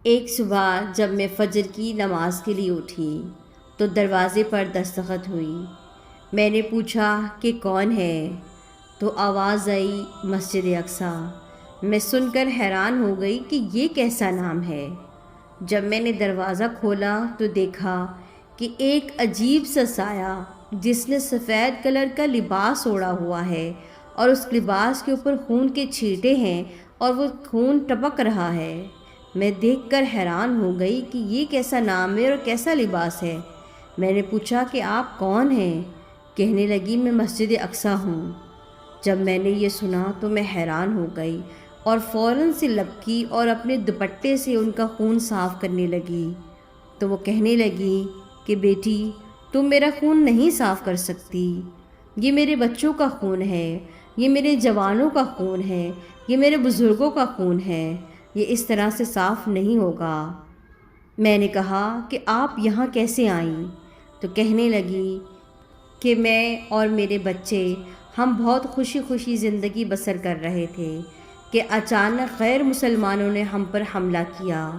ایک صبح جب میں فجر کی نماز کے لیے اٹھی تو دروازے پر دستخط ہوئی۔ میں نے پوچھا کہ کون ہے؟ تو آواز آئی مسجد اقصیٰ۔ میں سن کر حیران ہو گئی کہ یہ کیسا نام ہے۔ جب میں نے دروازہ کھولا تو دیکھا کہ ایک عجیب سا سایہ جس نے سفید کلر کا لباس اوڑھا ہوا ہے اور اس لباس کے اوپر خون کے چھینٹے ہیں اور وہ خون ٹپک رہا ہے۔ میں دیکھ کر حیران ہو گئی کہ یہ کیسا نام ہے اور کیسا لباس ہے۔ میں نے پوچھا کہ آپ کون ہیں؟ کہنے لگی میں مسجد اقصیٰ ہوں۔ جب میں نے یہ سنا تو میں حیران ہو گئی اور فوراً سے لبکی اور اپنے دوپٹے سے ان کا خون صاف کرنے لگی۔ تو وہ کہنے لگی کہ بیٹی تم میرا خون نہیں صاف کر سکتی، یہ میرے بچوں کا خون ہے، یہ میرے جوانوں کا خون ہے، یہ میرے بزرگوں کا خون ہے، یہ اس طرح سے صاف نہیں ہوگا۔ میں نے کہا کہ آپ یہاں کیسے آئیں؟ تو کہنے لگی کہ میں اور میرے بچے ہم بہت خوشی خوشی زندگی بسر کر رہے تھے کہ اچانک غیر مسلمانوں نے ہم پر حملہ کیا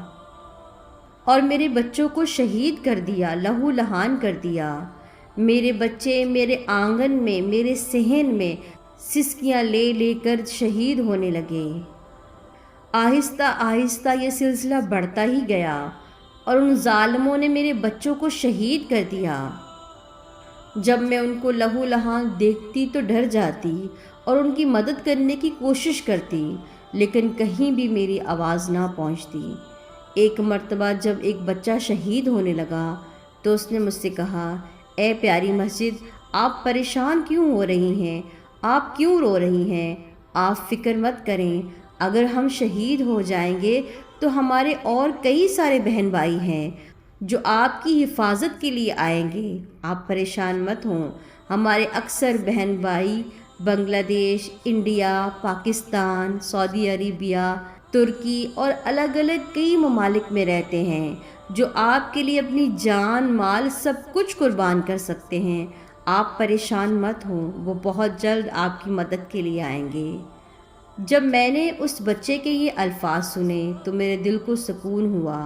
اور میرے بچوں کو شہید کر دیا، لہو لہان کر دیا۔ میرے بچے میرے آنگن میں، میرے صحن میں سسکیاں لے لے کر شہید ہونے لگے۔ آہستہ آہستہ یہ سلسلہ بڑھتا ہی گیا اور ان ظالموں نے میرے بچوں کو شہید کر دیا۔ جب میں ان کو لہو لہان دیکھتی تو ڈر جاتی اور ان کی مدد کرنے کی کوشش کرتی، لیکن کہیں بھی میری آواز نہ پہنچتی۔ ایک مرتبہ جب ایک بچہ شہید ہونے لگا تو اس نے مجھ سے کہا، اے پیاری مسجد، آپ پریشان کیوں ہو رہی ہیں؟ آپ کیوں رو رہی ہیں؟ آپ فکر مت کریں، اگر ہم شہید ہو جائیں گے تو ہمارے اور کئی سارے بہن بھائی ہیں جو آپ کی حفاظت کے لیے آئیں گے، آپ پریشان مت ہوں۔ ہمارے اکثر بہن بھائی بنگلہ دیش، انڈیا، پاکستان، سعودی عربیہ، ترکی اور الگ الگ کئی ممالک میں رہتے ہیں جو آپ کے لیے اپنی جان مال سب کچھ قربان کر سکتے ہیں۔ آپ پریشان مت ہوں، وہ بہت جلد آپ کی مدد کے لیے آئیں گے۔ جب میں نے اس بچے کے یہ الفاظ سنے تو میرے دل کو سکون ہوا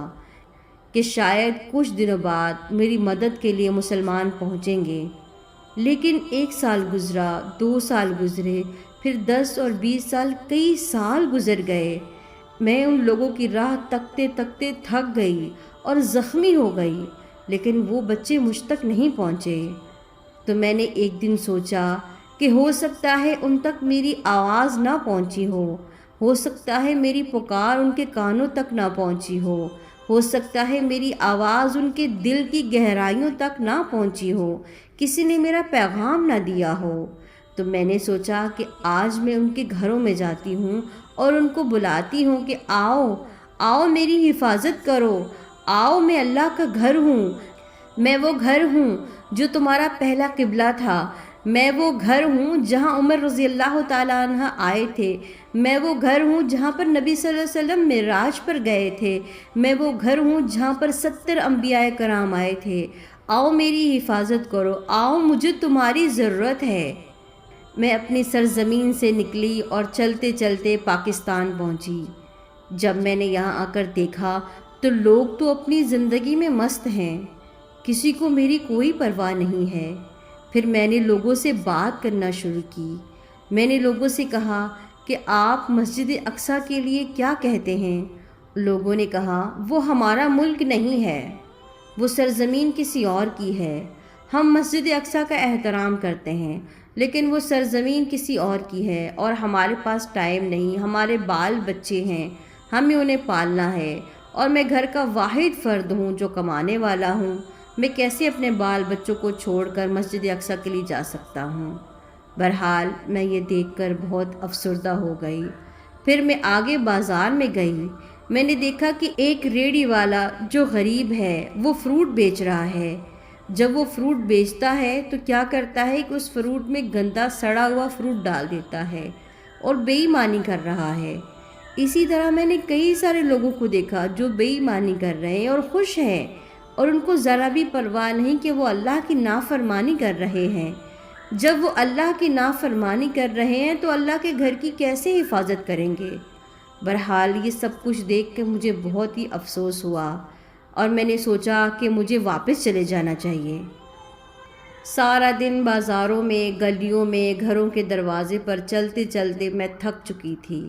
کہ شاید کچھ دنوں بعد میری مدد کے لیے مسلمان پہنچیں گے۔ لیکن 1 سال گزرا، 2 سال گزرے، پھر 10 اور 20 سال، کئی سال گزر گئے۔ میں ان لوگوں کی راہ تکتے تکتے تھک گئی اور زخمی ہو گئی، لیکن وہ بچے مجھ تک نہیں پہنچے۔ تو میں نے ایک دن سوچا کہ ہو سکتا ہے ان تک میری آواز نہ پہنچی ہو سکتا ہے میری پکار ان کے کانوں تک نہ پہنچی ہو سکتا ہے میری آواز ان کے دل کی گہرائیوں تک نہ پہنچی ہو، کسی نے میرا پیغام نہ دیا ہو۔ تو میں نے سوچا کہ آج میں ان کے گھروں میں جاتی ہوں اور ان کو بلاتی ہوں کہ آؤ آؤ میری حفاظت کرو، آؤ میں اللہ کا گھر ہوں، میں وہ گھر ہوں جو تمہارا پہلا قبلہ تھا، میں وہ گھر ہوں جہاں عمر رضی اللہ تعالیٰ عنہ آئے تھے، میں وہ گھر ہوں جہاں پر نبی صلی اللہ علیہ وسلم معراج پر گئے تھے، میں وہ گھر ہوں جہاں پر 70 انبیاء کرام آئے تھے۔ آؤ میری حفاظت کرو، آؤ مجھے تمہاری ضرورت ہے۔ میں اپنی سرزمین سے نکلی اور چلتے چلتے پاکستان پہنچی۔ جب میں نے یہاں آ کر دیکھا تو لوگ تو اپنی زندگی میں مست ہیں، کسی کو میری کوئی پرواہ نہیں ہے۔ پھر میں نے لوگوں سے بات کرنا شروع کی۔ میں نے لوگوں سے کہا کہ آپ مسجد اقصیٰ کے لیے کیا کہتے ہیں؟ لوگوں نے کہا وہ ہمارا ملک نہیں ہے، وہ سرزمین کسی اور کی ہے۔ ہم مسجد اقصیٰ کا احترام کرتے ہیں، لیکن وہ سرزمین کسی اور کی ہے اور ہمارے پاس ٹائم نہیں، ہمارے بال بچے ہیں، ہمیں انہیں پالنا ہے، اور میں گھر کا واحد فرد ہوں جو کمانے والا ہوں۔ میں کیسے اپنے بال بچوں کو چھوڑ کر مسجد اقصیٰ کے لیے جا سکتا ہوں؟ بہرحال میں یہ دیکھ کر بہت افسردہ ہو گئی۔ پھر میں آگے بازار میں گئی۔ میں نے دیکھا کہ ایک ریڑھی والا جو غریب ہے وہ فروٹ بیچ رہا ہے۔ جب وہ فروٹ بیچتا ہے تو کیا کرتا ہے کہ اس فروٹ میں گندا سڑا ہوا فروٹ ڈال دیتا ہے اور بے ایمانی کر رہا ہے۔ اسی طرح میں نے کئی سارے لوگوں کو دیکھا جو بے ایمانی کر رہے ہیں اور خوش ہیں، اور ان کو ذرا بھی پرواہ نہیں کہ وہ اللہ کی نافرمانی کر رہے ہیں۔ جب وہ اللہ کی نافرمانی کر رہے ہیں تو اللہ کے گھر کی کیسے حفاظت کریں گے؟ بہرحال یہ سب کچھ دیکھ کے مجھے بہت ہی افسوس ہوا اور میں نے سوچا کہ مجھے واپس چلے جانا چاہیے۔ سارا دن بازاروں میں، گلیوں میں، گھروں کے دروازے پر چلتے چلتے میں تھک چکی تھی۔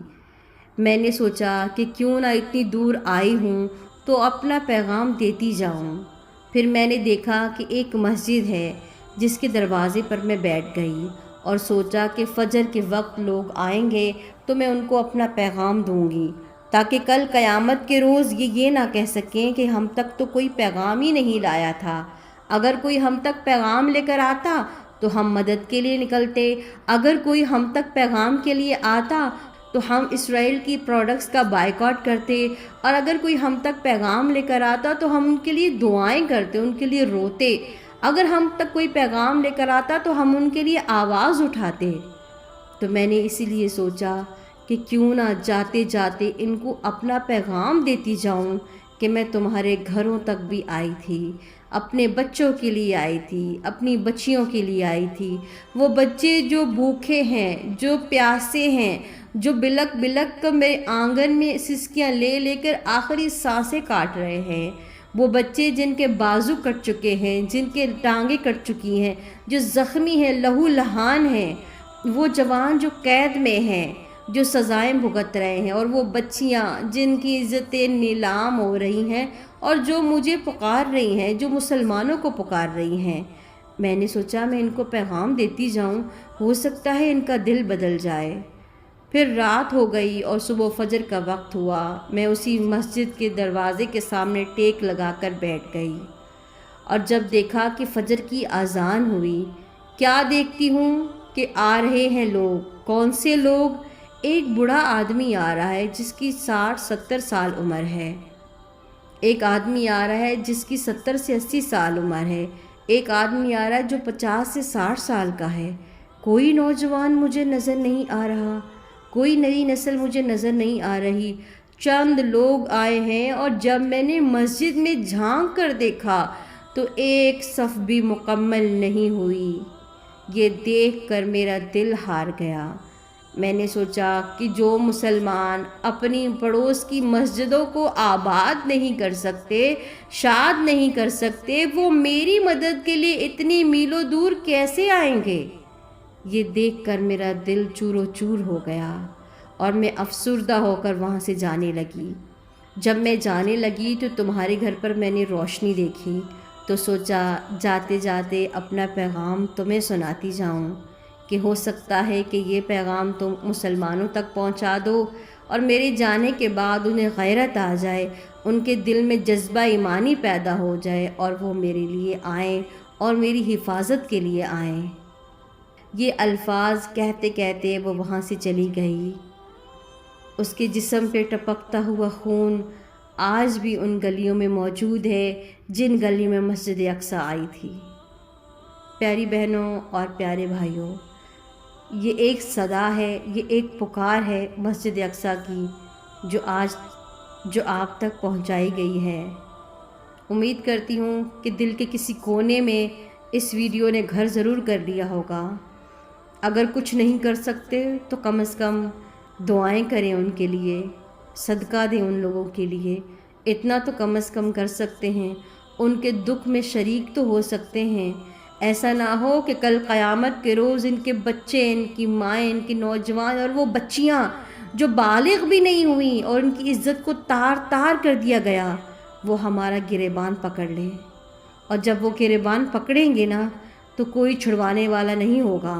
میں نے سوچا کہ کیوں نہ اتنی دور آئی ہوں تو اپنا پیغام دیتی جاؤں۔ پھر میں نے دیکھا کہ ایک مسجد ہے جس کے دروازے پر میں بیٹھ گئی اور سوچا کہ فجر کے وقت لوگ آئیں گے تو میں ان کو اپنا پیغام دوں گی، تاکہ کل قیامت کے روز یہ نہ کہہ سکیں کہ ہم تک تو کوئی پیغام ہی نہیں لایا تھا۔ اگر کوئی ہم تک پیغام لے کر آتا تو ہم مدد کے لیے نکلتے، اگر کوئی ہم تک پیغام کے لیے آتا تو ہم اسرائیل کی پروڈکٹس کا بائیکاٹ کرتے، اور اگر کوئی ہم تک پیغام لے کر آتا تو ہم ان کے لیے دعائیں کرتے، ان کے لیے روتے، اگر ہم تک کوئی پیغام لے کر آتا تو ہم ان کے لیے آواز اٹھاتے۔ تو میں نے اسی لیے سوچا کہ کیوں نہ جاتے جاتے ان کو اپنا پیغام دیتی جاؤں کہ میں تمہارے گھروں تک بھی آئی تھی، اپنے بچوں کے لیے آئی تھی، اپنی بچیوں کے لیے آئی تھی، وہ بچے جو بھوکے ہیں، جو پیاسے ہیں، جو بلک بلک کر میرے آنگن میں سسکیاں لے لے کر آخری سانسیں کاٹ رہے ہیں، وہ بچے جن کے بازو کٹ چکے ہیں، جن کے ٹانگیں کٹ چکی ہیں، جو زخمی ہیں، لہو لہان ہیں، وہ جوان جو قید میں ہیں، جو سزائیں بھگت رہے ہیں، اور وہ بچیاں جن کی عزتیں نیلام ہو رہی ہیں اور جو مجھے پکار رہی ہیں، جو مسلمانوں کو پکار رہی ہیں۔ میں نے سوچا میں ان کو پیغام دیتی جاؤں، ہو سکتا ہے ان کا دل بدل جائے۔ پھر رات ہو گئی اور صبح فجر کا وقت ہوا۔ میں اسی مسجد کے دروازے کے سامنے ٹیک لگا کر بیٹھ گئی، اور جب دیکھا کہ فجر کی اذان ہوئی، کیا دیکھتی ہوں کہ آ رہے ہیں لوگ۔ کون سے لوگ؟ ایک بوڑھا آدمی آ رہا ہے جس کی 60-70 سال عمر ہے، ایک آدمی آ رہا ہے جس کی 70 سے 80 سال عمر ہے، ایک آدمی آ رہا ہے جو 50 سے 60 سال کا ہے۔ کوئی نوجوان مجھے نظر نہیں آ رہا، کوئی نئی نسل مجھے نظر نہیں آ رہی۔ چند لوگ آئے ہیں، اور جب میں نے مسجد میں جھانک کر دیکھا تو ایک صف بھی مکمل نہیں ہوئی۔ یہ دیکھ کر میرا دل ہار گیا۔ میں نے سوچا کہ جو مسلمان اپنی پڑوس کی مسجدوں کو آباد نہیں کر سکتے، شاد نہیں کر سکتے، وہ میری مدد کے لیے اتنی میلوں دور کیسے آئیں گے؟ یہ دیکھ کر میرا دل چور و چور ہو گیا اور میں افسردہ ہو کر وہاں سے جانے لگی۔ جب میں جانے لگی تو تمہارے گھر پر میں نے روشنی دیکھی، تو سوچا جاتے جاتے اپنا پیغام تمہیں سناتی جاؤں، کہ ہو سکتا ہے کہ یہ پیغام تم مسلمانوں تک پہنچا دو اور میرے جانے کے بعد انہیں غیرت آ جائے، ان کے دل میں جذبہ ایمانی پیدا ہو جائے اور وہ میرے لیے آئیں اور میری حفاظت کے لیے آئیں۔ یہ الفاظ کہتے کہتے وہ وہاں سے چلی گئی۔ اس کے جسم پہ ٹپکتا ہوا خون آج بھی ان گلیوں میں موجود ہے جن گلیوں میں مسجد اقصیٰ آئی تھی۔ پیاری بہنوں اور پیارے بھائیوں، یہ ایک صدا ہے، یہ ایک پکار ہے مسجد اقصیٰ کی جو آپ تک پہنچائی گئی ہے۔ امید کرتی ہوں کہ دل کے کسی کونے میں اس ویڈیو نے گھر ضرور کر لیا ہوگا۔ اگر کچھ نہیں کر سکتے تو کم از کم دعائیں کریں ان کے لیے، صدقہ دیں ان لوگوں کے لیے، اتنا تو کم از کم کر سکتے ہیں، ان کے دکھ میں شریک تو ہو سکتے ہیں۔ ایسا نہ ہو کہ کل قیامت کے روز ان کے بچے، ان کی مائیں، ان کے نوجوان اور وہ بچیاں جو بالغ بھی نہیں ہوئیں اور ان کی عزت کو تار تار کر دیا گیا، وہ ہمارا گریبان پکڑ لیں، اور جب وہ گریبان پکڑیں گے نا تو کوئی چھڑوانے والا نہیں ہوگا۔